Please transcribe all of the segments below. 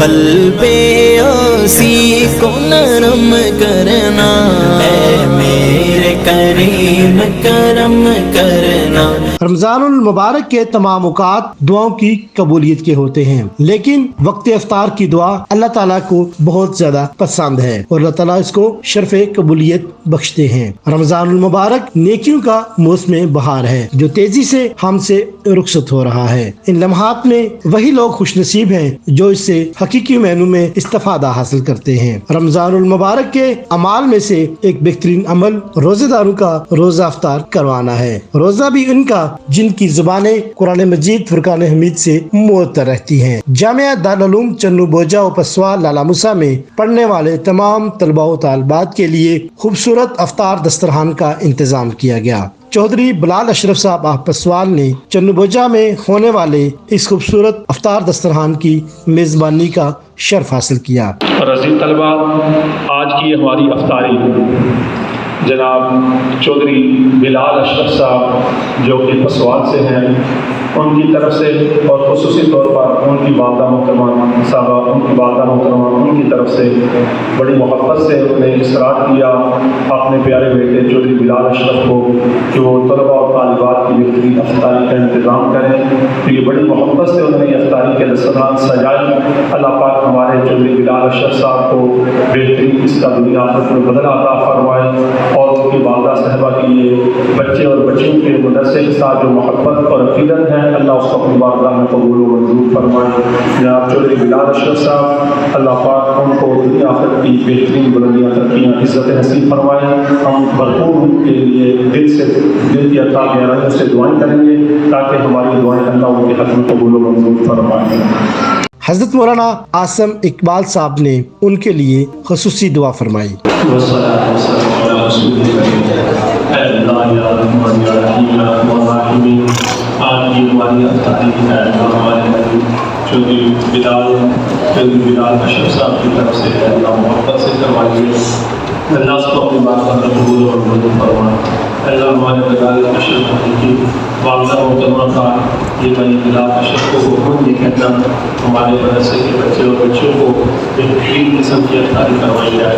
قلبِ آسی کو نرم کرنا، اے میرے کریم کرم کرنا۔ رمضان المبارک کے تمام اوقات دعاؤں کی قبولیت کے ہوتے ہیں، لیکن وقت افطار کی دعا اللہ تعالیٰ کو بہت زیادہ پسند ہے اور اللہ تعالیٰ اس کو شرف قبولیت بخشتے ہیں۔ رمضان المبارک نیکیوں کا موسم بہار ہے جو تیزی سے ہم سے رخصت ہو رہا ہے۔ ان لمحات میں وہی لوگ خوش نصیب ہیں جو اس سے حقیقی معنوں میں استفادہ حاصل کرتے ہیں۔ رمضان المبارک کے اعمال میں سے ایک بہترین عمل روزہ داروں کا روزہ افطار کروانا ہے، روزہ بھی ان کا جن کی زبانیں قرآن مجید فرقان حمید سے معطر رہتی ہیں۔ جامعہ دارالعلوم چنو بوجا و پسوا لالا موسیٰ میں پڑھنے والے تمام طلباء و طالبات کے لیے خوبصورت افطار دسترخوان کا انتظام کیا گیا۔ چودھری بلال اشرف صاحب پسوال نے چنو بوجا میں ہونے والے اس خوبصورت افطار دسترخوان کی میزبانی کا شرف حاصل کیا۔ اور عزیز طلباء، آج کی ہماری افطاری جناب چودھری بلال اشرف صاحب جو کہ پسوال سے ہیں، ان کی طرف سے اور خصوصی طور پر ان کی والدہ محترمہ صاحبہ، ان کی والدہ محترمہ ان کی طرف سے بڑی محبت سے انہوں نے اصرار کیا اپنے پیارے بیٹے چودھری بلال اشرف کو کہ وہ طلباء اور طالبات کی بہترین افطاری کا انتظام کریں۔ تو یہ بڑی محبت سے انہوں نے افطاری کے دسترخوان سجائی۔ اللہ پاک ہمارے چودھری بلال اشرف صاحب کو بہترین اس کا دنیا آخرت میں بدل عطا فرمائے، اور ان کی والدہ صاحبہ کی یہ بچے اور بچیوں کے مدرسے کے ساتھ جو محبت اور عقیدت ہے، اللہ اس کو اپنی بارگاہ میں قبول و منظور فرمائے۔ جناب چودھری بلال اشرف صاحب، اللہ پاک ان کو دنیا آخرت کی بہترین بلندیاں ترقیاں عزت نصیب فرمائے۔ ہم بھرپور ان کے لیے دل کی عطا گہرائیوں سے دعائیں کریں گے تاکہ ہماری دعائیں اللہ ان کے حق میں قبول و منظور فرمائے۔ حضرت مولانا عاصم اقبال صاحب نے ان کے لیے خصوصی دعا فرمائی۔ آج کی ہماری افطاری ہے ہمارے چودھری بلال اشرف صاحب کی طرف سے ہے، اللہ محبت سے کروائیے، اللہ اس کو اپنی بات کا قبول اور منظور فرمائے۔ اللہ ہمارے بلال اشرف کی والدہ محترمہ کا یہ بھائی بلال اشرف کو حکم یہ کہنا ہمارے مدرسے کے بچے اور بچوں کو بہترین قسم کی افطاری کروائی جائے۔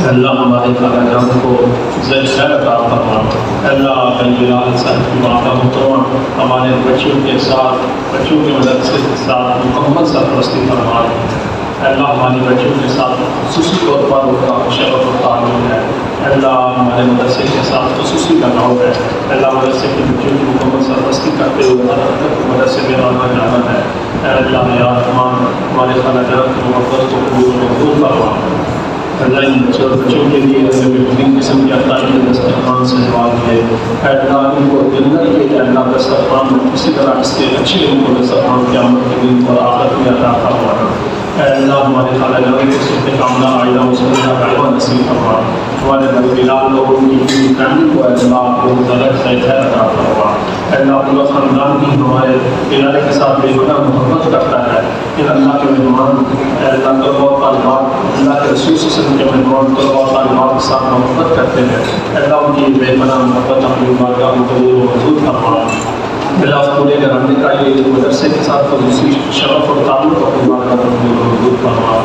اللہ ہمارے خالہ جان کو خیر عطا فرما۔ اللہ بھائی بلال صاحب کی والدہ محترمہ ہمارے بچوں کے ساتھ، بچوں کے مدرسے کے ساتھ مکمل سرپرستی فرما۔ اللہ ہمارے بچوں کے ساتھ خصوصی طور پر ان کا شرف و تعلق ہے۔ اللہ ہمارے مدرسے کے ساتھ خصوصی لگاؤ ہے۔ اللہ مدرسے کے بچوں کی مکمل سرپرستی کرتے ہوئے مدرسے میں آنا جانا ہے۔ اللہ یا رحمان ہمارے خالہ جان کی محبت کو قبول و منظور فرما۔ اللہ ان بچوں کے لیے بہترین قسم کی افطاری کے دسترخوان سے نواز ہے۔ اللہ ان کو جنت کے اللہ دسترخوان اسی طرح اس کے اچھے ان کو دسترخوان قیامت کے دن اور آخرت میں عطا فرما۔ اللہ ہمارے خالہ جان کو صحت کاملہ عائلہ مسلمہ رحمہ نصیب فرما۔ ہمارے بلال لوگوں کی پوری فیملی کو اللہ کو زیادہ خیر عطا فرما۔ اللہ پورا خاندان بھی ہمارے ادارے کے ساتھ بے پناہ محبت کرتا ہے۔ کہ اللہ کے مہمان، اللہ طلباء و طالبات، اللہ کے رسول صلی اللہ علیہ وسلم کے مہمان طلباء و طالبات کے ساتھ محبت کرتے ہیں۔ اللہ ان کی بے پناہ محبت اپنی بارگاہ میں قبول و منظور فرما۔ اللہ پورے گھرانے کا یہ مدرسے کے ساتھ خصوصی شرف اور تعلق اپنی بارگاہ میں قبول و منظور فرما۔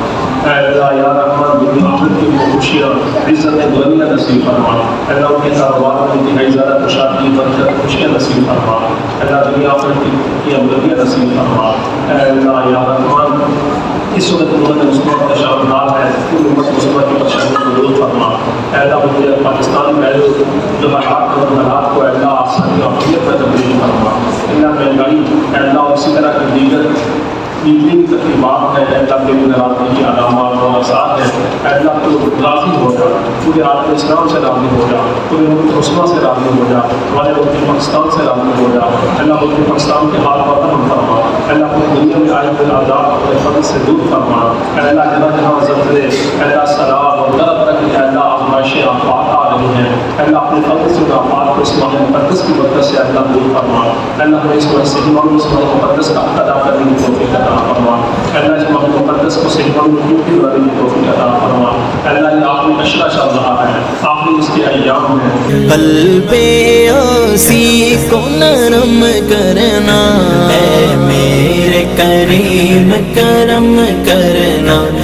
اللہ یا رحمان دنیا آخرت کی خوشیاں عزت دنیا نصیب فرما۔ اللہ ان کے کاروبار میں انتہائی زیادہ خوشحالی برکت خوشیاں نصیب فرما۔ اللہ دنیا آخرت کی بلندیاں نصیب فرما۔ اللہ یا رحمان اس وقت امت مسلمہ کا شاندار ہے، پوری امت مسلمہ کی پریشانیوں کو دور فرما۔ اللہ مجھے پاکستان میں جو حالات کو اللہ آسانی اور عافیت میں تبدیل فرما۔ اللہ مہنگائی اللہ اسی طرح کی دیگر کی تقریبات ہے، اللہ کے ناراضگی کی علامات اور آثار ہے۔ اللہ تو راضی ہو جا، پورے عالم اسلام سے راضی ہو جا، پورے ملک مسلمہ سے راضی ہو جا، ہمارے ملک پاکستان سے راضی ہو جا۔ اللہ ملک پاکستان کے حال پر رحم فرما۔ اللہ پوری دنیا میں آئے ہوئے عذاب اپنے فضل سے دور فرما۔ اللہ جہاں جہاں زلزلے، اللہ سیلاب اور غرق رکھ، اللہ آزمائشیں آفات آ رہی ہیں، اللہ اپنے فضل سے آفات کو اس ماہ مقدس کی برکت سے اللہ دور فرما۔ اللہ ہمیں اس کو صحیح معنوں میں اس ماہ مقدس کا ادا کرنے کی توفیق عطا فرما۔ اللہ اس ماہ مقدس کو صحیح معنوں میں کی کرنے کی توفیق عطا فرما۔ اللہ یہ آخری عشرہ چل رہا ہے، آخری اس کے ایام ہیں۔ قلبِ آسی کو نرم کرنا، اے میرے کریم کرم کرنا۔ کرنا